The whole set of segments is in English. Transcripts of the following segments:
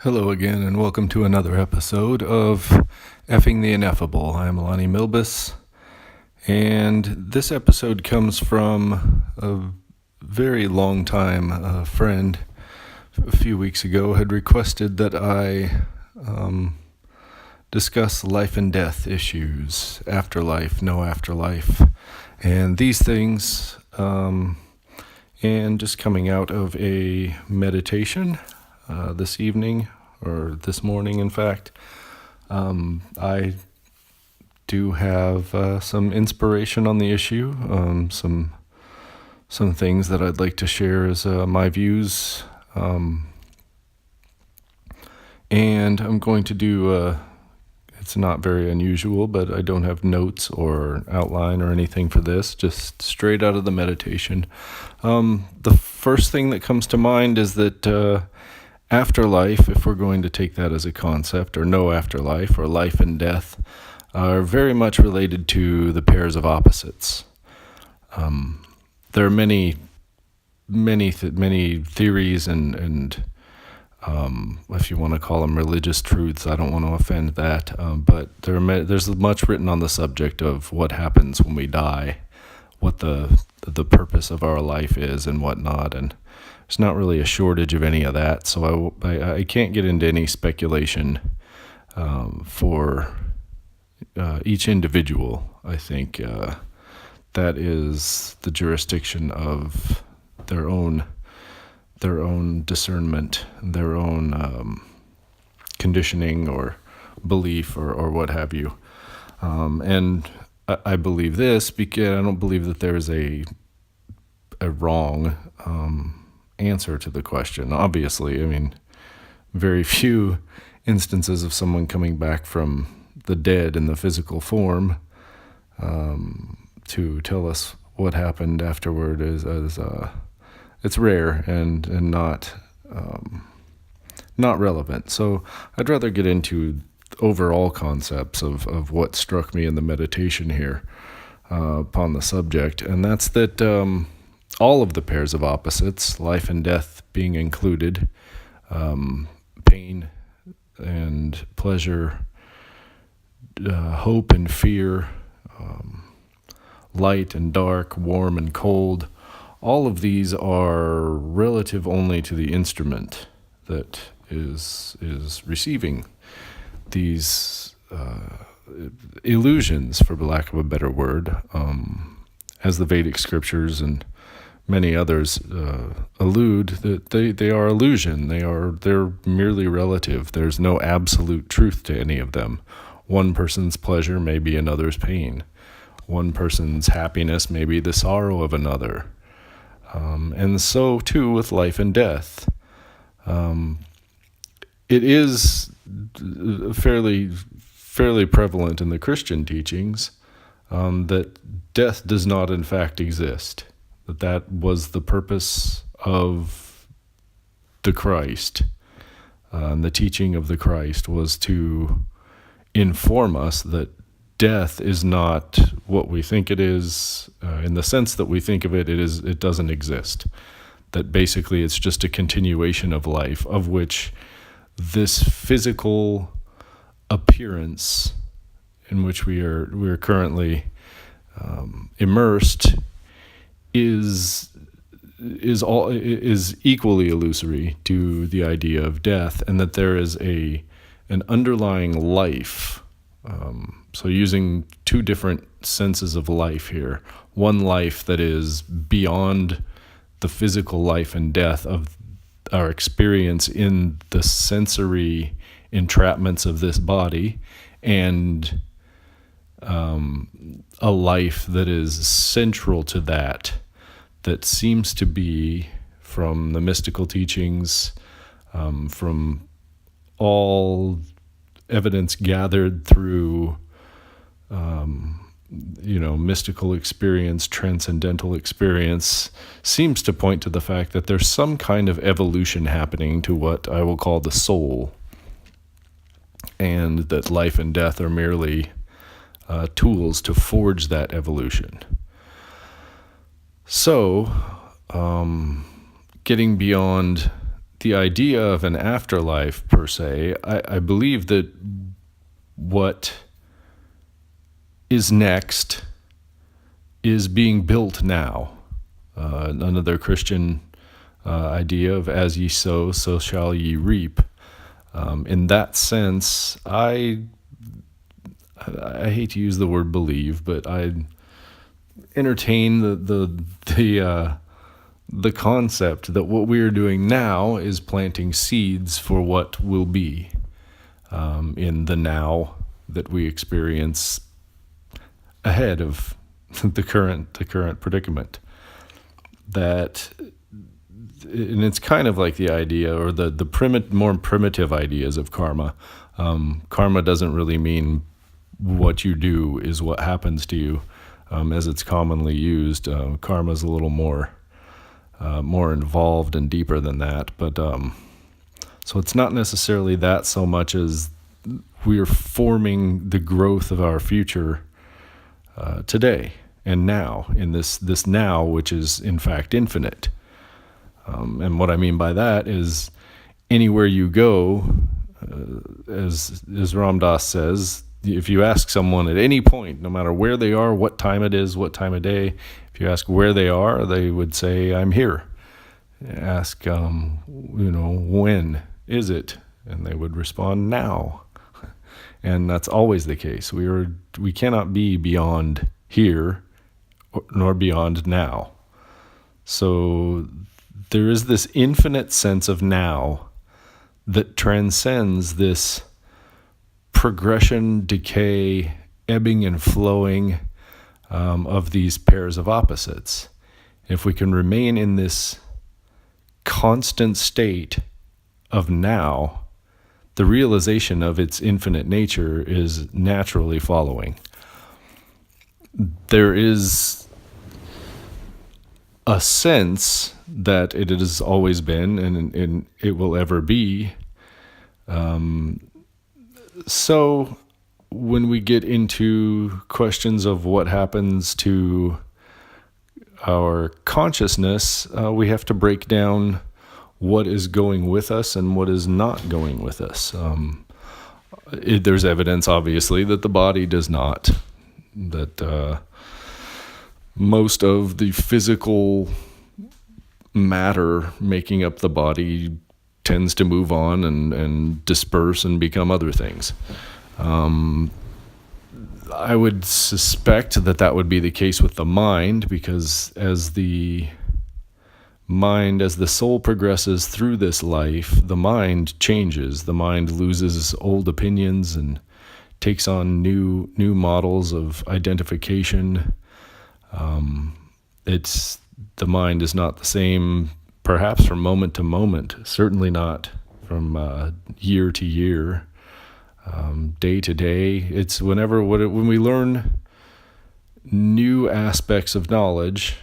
Hello again, and welcome to another episode of Effing the Ineffable. I'm Lani Milbus, and this episode comes from a very long time friend. A few weeks ago had requested that I discuss life and death issues, afterlife, no afterlife, and these things, and just coming out of a meditation this evening, or this morning, in fact. I do have some inspiration on the issue, some things that I'd like to share as my views, and I'm going to do, it's not very unusual, but I don't have notes or outline or anything for this, just straight out of the meditation. The first thing that comes to mind is that afterlife, if we're going to take that as a concept, or no afterlife, or life and death, are very much related to the pairs of opposites. There are many theories and if you want to call them religious truths, I don't want to offend that, but there's much written on the subject of what happens when we die, what the purpose of our life is and whatnot, and there's not really a shortage of any of that, so I can't get into any speculation for each individual. I think that is the jurisdiction of their own discernment, their own conditioning or belief or what have you. And I believe this because I don't believe that there is a wrong answer to the question. Obviously, I mean, very few instances of someone coming back from the dead in the physical form to tell us what happened afterward is it's rare and not relevant. So I'd rather get into overall concepts of what struck me in the meditation here upon the subject, and that's that all of the pairs of opposites, life and death being included, pain and pleasure, hope and fear, light and dark, warm and cold, all of these are relative only to the instrument that is receiving these illusions, for lack of a better word, as the Vedic scriptures and many others allude, that they are illusion. They're merely relative. There's no absolute truth to any of them. One person's pleasure may be another's pain. One person's happiness may be the sorrow of another. And so too with life and death. It is fairly prevalent in the Christian teachings that death does not in fact exist. That was the purpose of the Christ. The teaching of the Christ was to inform us that death is not what we think it is, in the sense that we think of it. It doesn't exist. That basically it's just a continuation of life, of which this physical appearance in which we are currently immersed is equally illusory to the idea of death, and that there is an underlying life. So using two different senses of life here, one life that is beyond the physical life and death of our experience in the sensory entrapments of this body, and a life that is central to that seems to be, from the mystical teachings, from all evidence gathered through mystical experience, transcendental experience, seems to point to the fact that there's some kind of evolution happening to what I will call the soul, and that life and death are merely tools to forge that evolution. So, getting beyond the idea of an afterlife per se, I believe that what is next is being built now. Another Christian idea of as ye sow, so shall ye reap. In that sense, I hate to use the word believe, but I entertain the concept that what we are doing now is planting seeds for what will be in the now that we experience ahead of the current predicament. That, and it's kind of like the idea, or the more primitive ideas of karma. Karma doesn't really mean what you do is what happens to you, as it's commonly used. Karma is a little more involved and deeper than that. But so it's not necessarily that so much as we are forming the growth of our future today and now, in this now, which is in fact infinite. And what I mean by that is anywhere you go, as Ram Dass says, if you ask someone at any point, no matter where they are, what time it is, what time of day, if you ask where they are, they would say, I'm here. Ask, when is it? And they would respond, now. And that's always the case. We cannot be beyond here nor beyond now. So there is this infinite sense of now that transcends this progression, decay, ebbing and flowing of these pairs of opposites. If we can remain in this constant state of now, the realization of its infinite nature is naturally following. There is a sense that it has always been and it will ever be. So when we get into questions of what happens to our consciousness, we have to break down what is going with us and what is not going with us. There's evidence, obviously, that the body does not. That most of the physical matter making up the body tends to move on and disperse and become other things. I would suspect that would be the case with the mind, because as the soul progresses through this life, the mind changes. The mind loses old opinions and takes on new models of identification. The mind is not the same, perhaps from moment to moment, certainly not from year to year, day to day. It's when we learn new aspects of knowledge,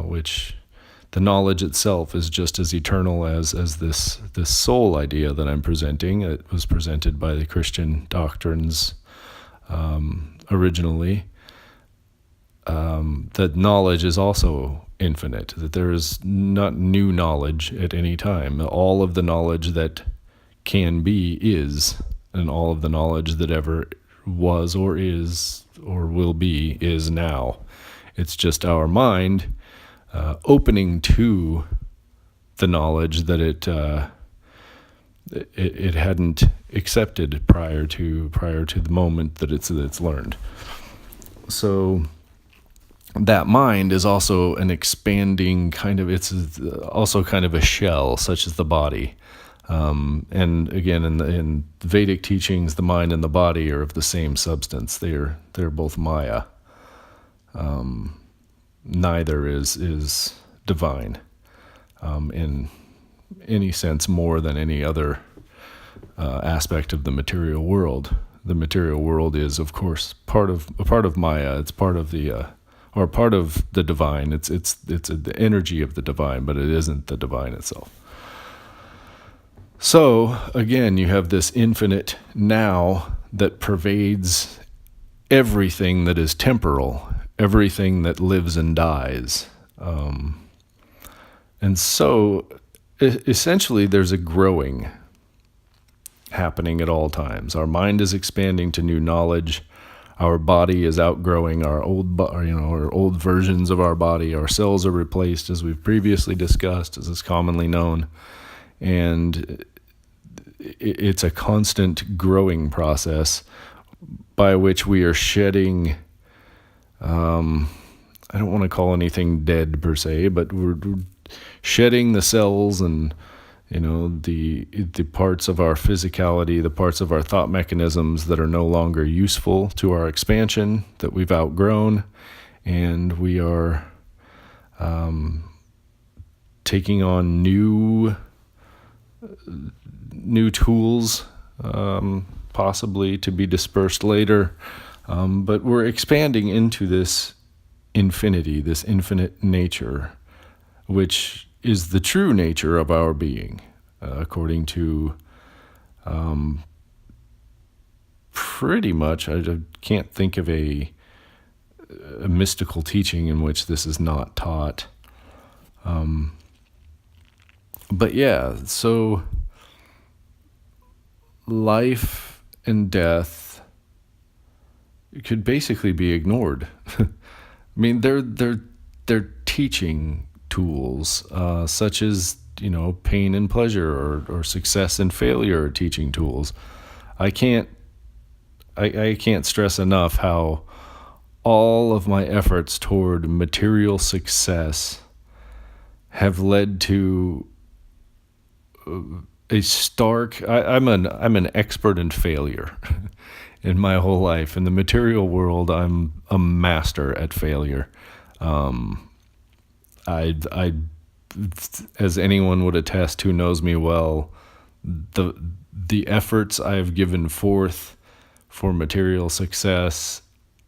which the knowledge itself is just as eternal as this soul idea that I'm presenting. It was presented by the Christian doctrines originally. That knowledge is also infinite, that there is not new knowledge at any time. All of the knowledge that can be is, and all of the knowledge that ever was or is or will be is now. It's just our mind opening to the knowledge that it hadn't accepted prior to the moment that it's learned. So that mind is also an expanding it's also kind of a shell, such as the body. And again, in Vedic teachings, the mind and the body are of the same substance. They're both Maya. Neither is divine in any sense more than any other aspect of the material world. The material world is, of course, part of Maya. It's part of the divine. It's the energy of the divine, but it isn't the divine itself. So again, you have this infinite now that pervades everything that is temporal, everything that lives and dies. And so essentially there's a growing happening at all times. Our mind is expanding to new knowledge. Our body is outgrowing our our old versions of our body. Our cells are replaced, as we've previously discussed, as is commonly known. And it's a constant growing process by which we are shedding, I don't want to call anything dead per se, but we're shedding the cells and the parts of our physicality, the parts of our thought mechanisms that are no longer useful to our expansion, that we've outgrown, and we are taking on new tools, possibly to be dispersed later, but we're expanding into this infinity, this infinite nature, which is the true nature of our being, according to pretty much, I can't think of a mystical teaching in which this is not taught. But yeah, so life and death could basically be ignored. I mean, they're teaching tools, such as pain and pleasure, or success and failure are teaching tools. I can't stress enough how all of my efforts toward material success have led to a stark. I'm an expert in failure. In my whole life, in the material world, I'm a master at failure. I, as anyone would attest who knows me well, the efforts I have given forth for material success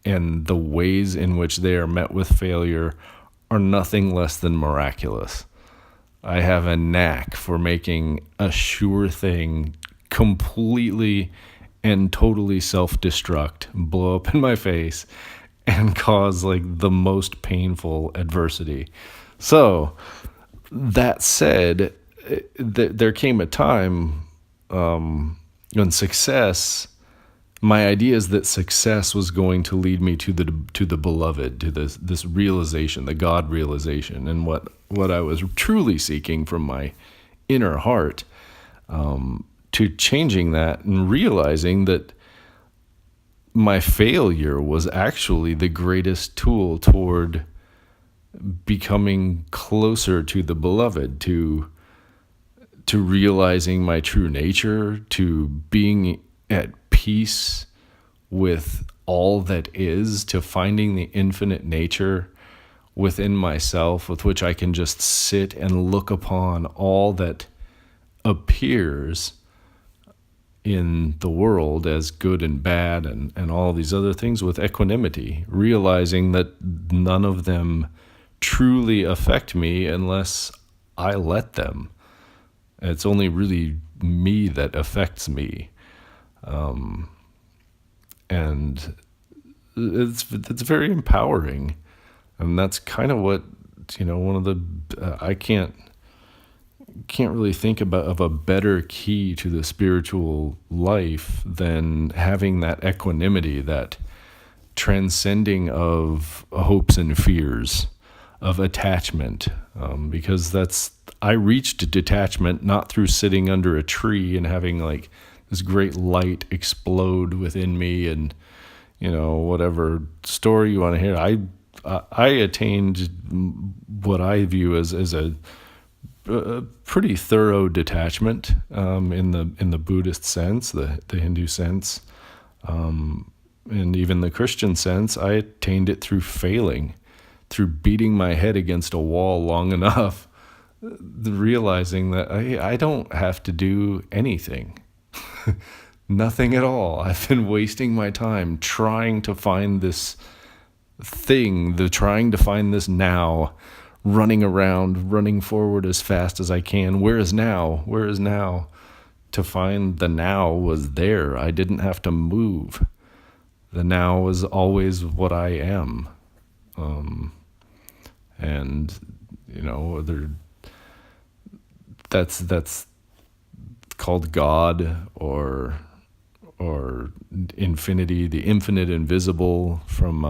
and the ways in which they are met with failure are nothing less than miraculous. I have a knack for making a sure thing completely and totally self-destruct, blow up in my face, and cause the most painful adversity. So, that said, there came a time when success, my idea is that success was going to lead me to the beloved, to this realization, the God realization, and what I was truly seeking from my inner heart, to changing that and realizing that my failure was actually the greatest tool toward becoming closer to the beloved, to realizing my true nature, to being at peace with all that is, to finding the infinite nature within myself, with which I can just sit and look upon all that appears in the world as good and bad and all these other things with equanimity, realizing that none of them truly affect me unless I let them. It's only really me that affects me. And it's very empowering. And that's kind of what, one of the, I can't really think of a better key to the spiritual life than having that equanimity, that transcending of hopes and fears, of attachment, because I reached detachment not through sitting under a tree and having this great light explode within me and whatever story you want to hear. I attained what I view as a pretty thorough detachment, in the Buddhist sense, the Hindu sense, and even the Christian sense. I attained it through failing, through beating my head against a wall long enough, realizing that I don't have to do anything, nothing at all. I've been wasting my time trying to find this thing, trying to find this now, running around, running forward as fast as I can. Where is now? To find the now was there. I didn't have to move. The now was always what I am. And, that's called God or infinity, the infinite invisible from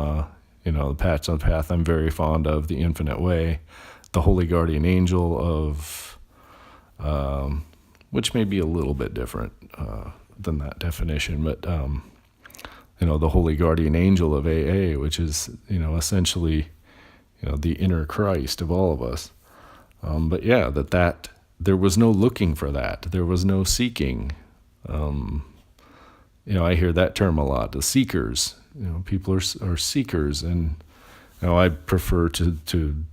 the Patch on Path I'm very fond of, the infinite way, the holy guardian angel of which may be a little bit different than that definition, but the holy guardian angel of AA, which is essentially the inner Christ of all of us. But yeah, that there was no looking for that. There was no seeking. I hear that term a lot, the seekers. People are seekers, and I prefer to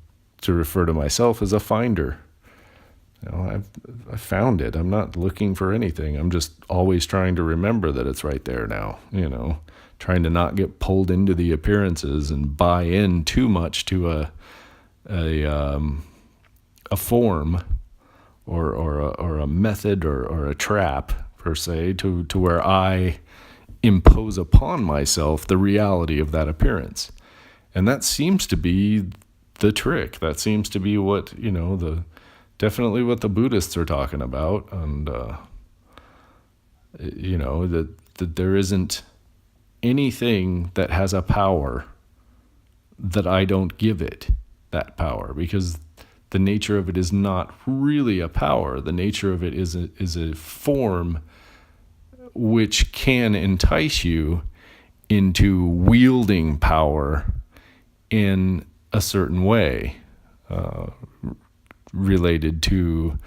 refer to myself as a finder. I found it. I'm not looking for anything. I'm just always trying to remember that it's right there now. Trying to not get pulled into the appearances and buy in too much to a form or a method or a trap per se to where I impose upon myself the reality of that appearance. And that seems to be the trick. That seems to be what definitely what the Buddhists are talking about, and that there isn't anything that has a power that I don't give it that power, because the nature of it is not really a power. The nature of it is a form which can entice you into wielding power in a certain way, related to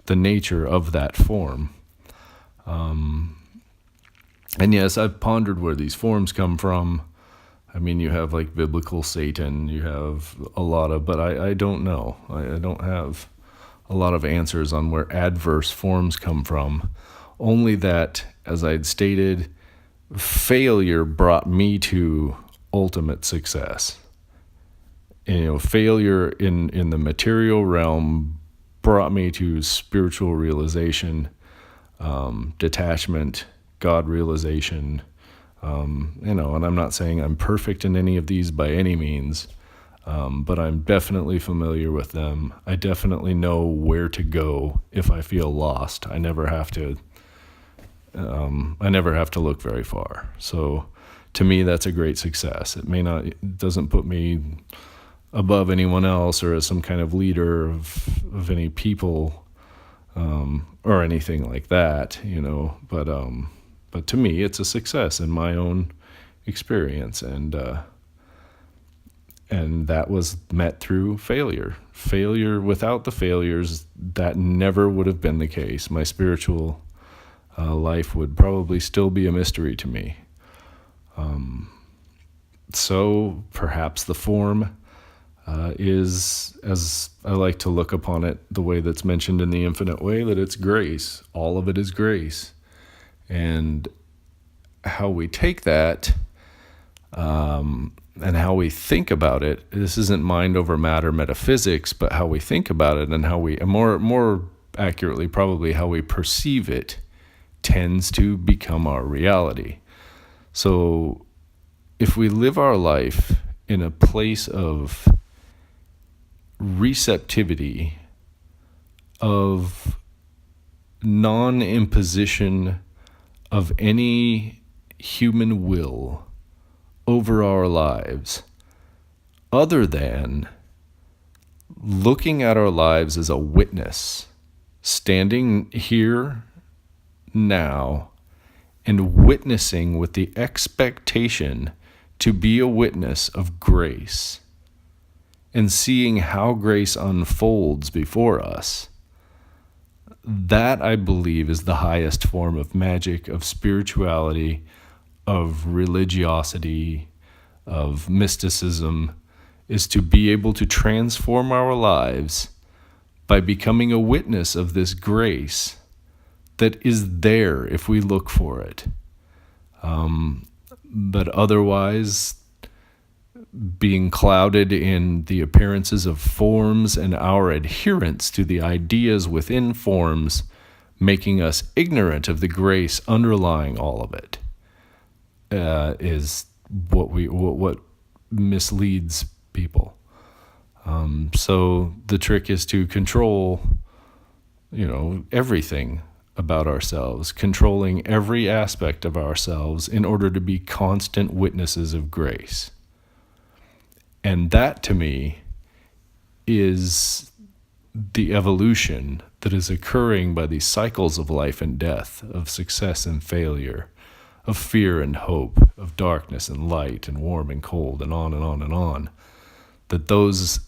the nature of that form. And yes, I've pondered where these forms come from. I mean, you have like biblical Satan, you have a lot of, but I don't know. I don't have a lot of answers on where adverse forms come from. Only that, as I'd stated, failure brought me to ultimate success. And, failure in the material realm brought me to spiritual realization, detachment, God realization, and I'm not saying I'm perfect in any of these by any means, but I'm definitely familiar with them. I definitely know where to go if I feel lost. I never have to look very far. So to me, that's a great success. It doesn't put me above anyone else or as some kind of leader of any people, or anything like that, but to me, it's a success in my own experience, and that was met through failure. Failure, without the failures, that never would have been the case. My spiritual life would probably still be a mystery to me. So perhaps the form is, as I like to look upon it, the way that's mentioned in the infinite way, that it's grace. All of it is grace. And how we take that, and how we think about it, this isn't mind over matter metaphysics, but how we think about it and how we, more accurately probably, how we perceive it tends to become our reality. So if we live our life in a place of receptivity, of non-imposition of any human will over our lives, other than looking at our lives as a witness, standing here now and witnessing with the expectation to be a witness of grace, and seeing how grace unfolds before us, that, I believe, is the highest form of magic, of spirituality, of religiosity, of mysticism, is to be able to transform our lives by becoming a witness of this grace that is there if we look for it. But otherwise, being clouded in the appearances of forms and our adherence to the ideas within forms, making us ignorant of the grace underlying all of it, is what misleads people. So the trick is to control everything about ourselves, controlling every aspect of ourselves in order to be constant witnesses of grace. And that, to me, is the evolution that is occurring by these cycles of life and death, of success and failure, of fear and hope, of darkness and light, and warm and cold, and on and on and on. That those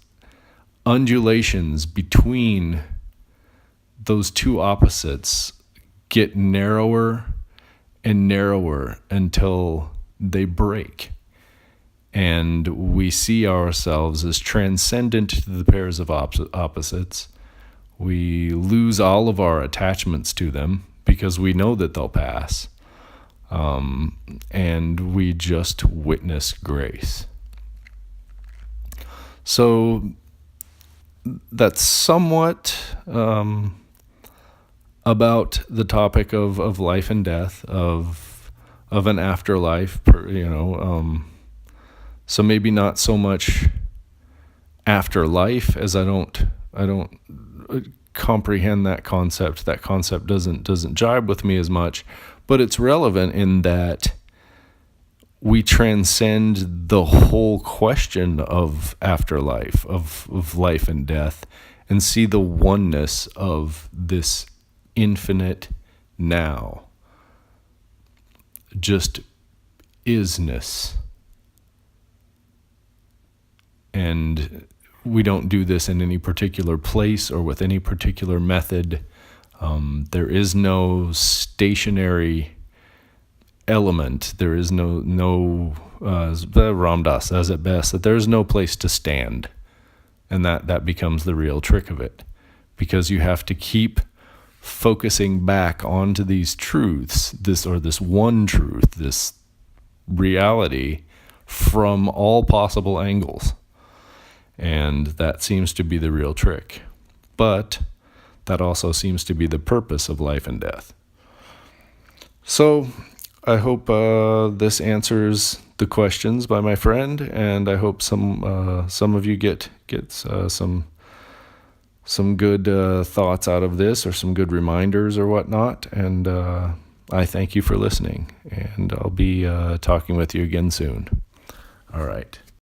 undulations between those two opposites get narrower and narrower until they break. And we see ourselves as transcendent to the pairs of opposites. We lose all of our attachments to them because we know that they'll pass. And we just witness grace. So that's somewhat about the topic of life and death, of an afterlife, so maybe not so much afterlife, as I don't comprehend that concept. That concept doesn't jibe with me as much, but it's relevant in that we transcend the whole question of afterlife, of life and death, and see the oneness of this infinite now. Just isness. And we don't do this in any particular place or with any particular method. There is no stationary element. There is no Ram Dass says it best, that there is no place to stand. And that becomes the real trick of it. Because you have to keep focusing back onto these truths, this one truth, this reality, from all possible angles. And that seems to be the real trick. But that also seems to be the purpose of life and death. So I hope this answers the questions by my friend, and I hope some of you get some good thoughts out of this, or some good reminders or whatnot. And I thank you for listening, and I'll be talking with you again soon. All right.